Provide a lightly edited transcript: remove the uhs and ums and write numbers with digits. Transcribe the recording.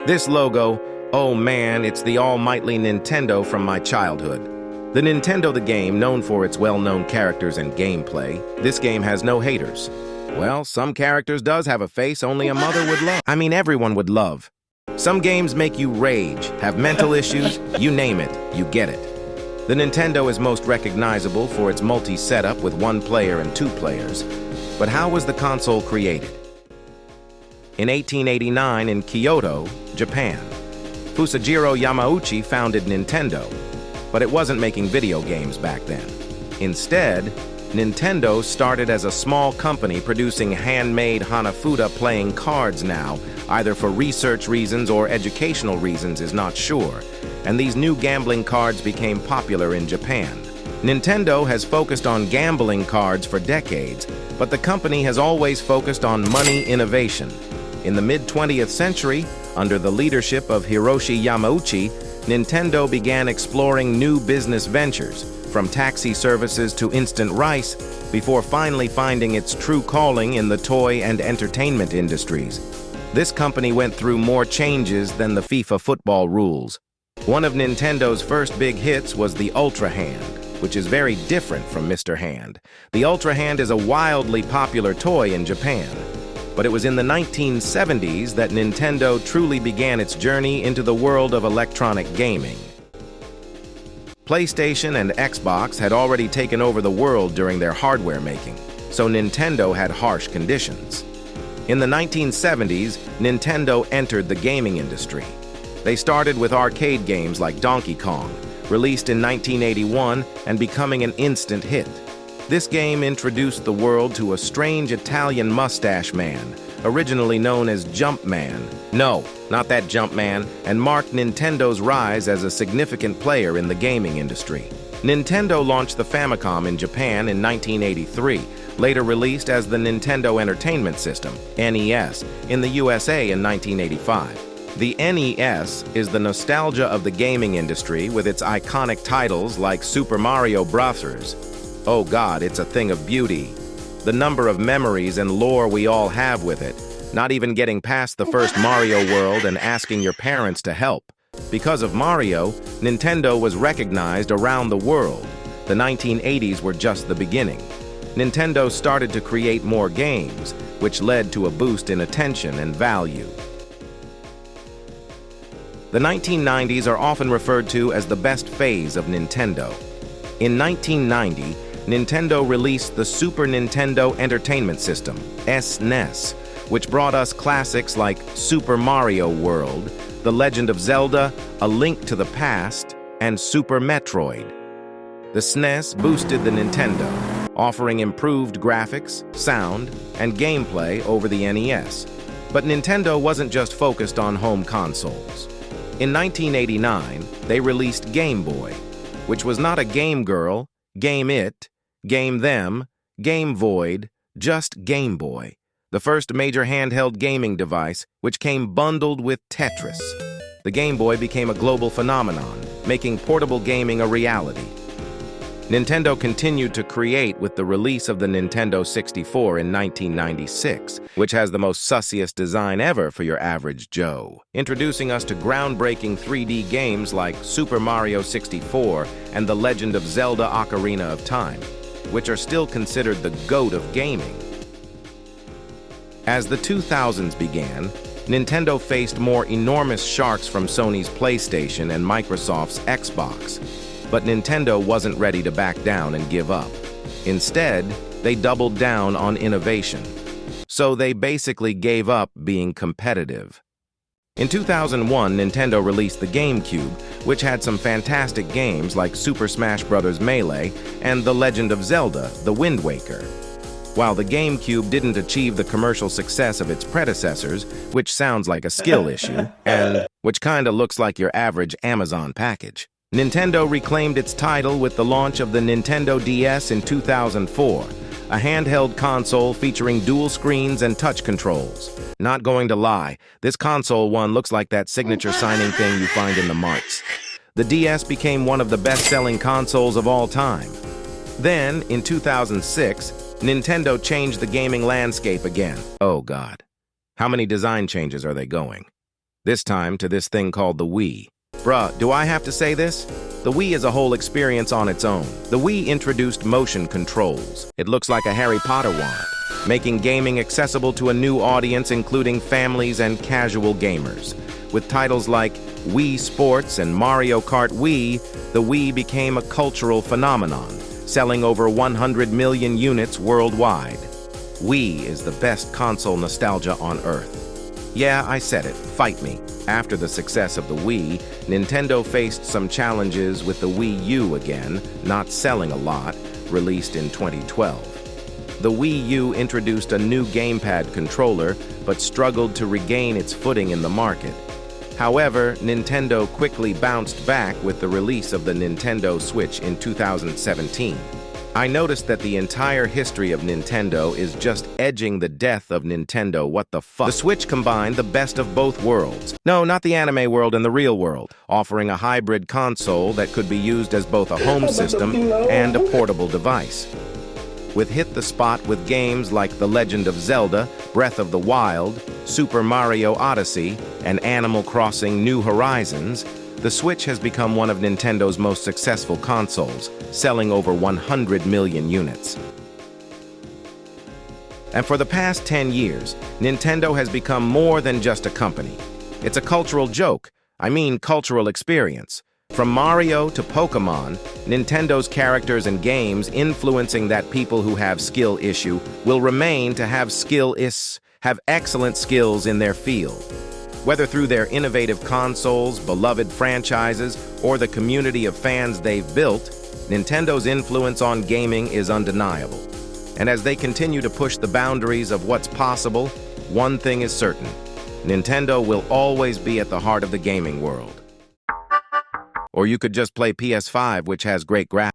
This logo, oh man, it's the almighty Nintendo from my childhood. The Nintendo the game, known for its well-known characters and gameplay, this game has no haters. Well, some characters does have a face only a mother would love. I mean, everyone would love. Some games make you rage, have mental issues, you name it, you get it. The Nintendo is most recognizable for its multi-setup with one player and two players. But how was the console created? In 1889 in Kyoto, Japan, Fusajiro Yamauchi founded Nintendo, but it wasn't making video games back then. Instead, Nintendo started as a small company producing handmade Hanafuda playing cards now, either for research reasons or educational reasons is not sure, and these new gambling cards became popular in Japan. Nintendo has focused on gambling cards for decades, but the company has always focused on money innovation. In the mid-20th century, under the leadership of Hiroshi Yamauchi, Nintendo began exploring new business ventures, from taxi services to instant rice, before finally finding its true calling in the toy and entertainment industries. This company went through more changes than the FIFA football rules. One of Nintendo's first big hits was the Ultra Hand, which is very different from Mr. Hand. The Ultra Hand is a wildly popular toy in Japan. But it was in the 1970s that Nintendo truly began its journey into the world of electronic gaming. PlayStation and Xbox had already taken over the world during their hardware making, so Nintendo had harsh conditions. In the 1970s, Nintendo entered the gaming industry. They started with arcade games like Donkey Kong, released in 1981 and becoming an instant hit. This game introduced the world to a strange Italian mustache man, originally known as Jumpman. No, not that Jumpman, and marked Nintendo's rise as a significant player in the gaming industry. Nintendo launched the Famicom in Japan in 1983, later released as the Nintendo Entertainment System, NES, in the USA in 1985. The NES is the nostalgia of the gaming industry with its iconic titles like Super Mario Bros. Oh God, it's a thing of beauty. The number of memories and lore we all have with it, not even getting past the first Mario world and asking your parents to help. Because of Mario, Nintendo was recognized around the world. The 1980s were just the beginning. Nintendo started to create more games, which led to a boost in attention and value. The 1990s are often referred to as the best phase of Nintendo. In 1990, Nintendo released the Super Nintendo Entertainment System, SNES, which brought us classics like Super Mario World, The Legend of Zelda, A Link to the Past, and Super Metroid. The SNES boosted the Nintendo, offering improved graphics, sound, and gameplay over the NES. But Nintendo wasn't just focused on home consoles. In 1989, they released Game Boy, which was not a Game Girl, Game It, Game Them, Game Void, just Game Boy, the first major handheld gaming device which came bundled with Tetris. The Game Boy became a global phenomenon, making portable gaming a reality. Nintendo continued to create with the release of the Nintendo 64 in 1996, which has the most sussiest design ever for your average Joe, introducing us to groundbreaking 3D games like Super Mario 64 and The Legend of Zelda Ocarina of Time, which are still considered the GOAT of gaming. As the 2000s began, Nintendo faced more enormous sharks from Sony's PlayStation and Microsoft's Xbox. But Nintendo wasn't ready to back down and give up. Instead, they doubled down on innovation. So they basically gave up being competitive. In 2001, Nintendo released the GameCube, which had some fantastic games like Super Smash Bros. Melee and The Legend of Zelda: The Wind Waker. While the GameCube didn't achieve the commercial success of its predecessors, which sounds like a skill issue, and which kinda looks like your average Amazon package, Nintendo reclaimed its title with the launch of the Nintendo DS in 2004, a handheld console featuring dual screens and touch controls. Not going to lie, this console one looks like that signature signing thing you find in the marts. The DS became one of the best-selling consoles of all time. Then, in 2006, Nintendo changed the gaming landscape again. Oh God. How many design changes are they going? This time to this thing called the Wii. Bruh, do I have to say this? The Wii is a whole experience on its own. The Wii introduced motion controls. It looks like a Harry Potter wand, making gaming accessible to a new audience including families and casual gamers. With titles like Wii Sports and Mario Kart Wii, the Wii became a cultural phenomenon, selling over 100 million units worldwide. Wii is the best console nostalgia on Earth. Yeah, I said it. Fight me. After the success of the Wii, Nintendo faced some challenges with the Wii U again, not selling a lot, released in 2012. The Wii U introduced a new gamepad controller, but struggled to regain its footing in the market. However, Nintendo quickly bounced back with the release of the Nintendo Switch in 2017. I noticed that the entire history of Nintendo is just edging the death of Nintendo. What the fuck? The Switch combined the best of both worlds. No, not the anime world and the real world, offering a hybrid console that could be used as both a home system and a portable device. With hit the spot with games like The Legend of Zelda, Breath of the Wild, Super Mario Odyssey, and Animal Crossing New Horizons, the Switch has become one of Nintendo's most successful consoles, selling over 100 million units. And for the past 10 years, Nintendo has become more than just a company. It's a cultural joke, cultural experience. From Mario to Pokemon, Nintendo's characters and games influencing that people who have skill issue will remain to have excellent skills in their field. Whether through their innovative consoles, beloved franchises, or the community of fans they've built, Nintendo's influence on gaming is undeniable. And as they continue to push the boundaries of what's possible, one thing is certain: Nintendo will always be at the heart of the gaming world. Or you could just play PS5, which has great graphics.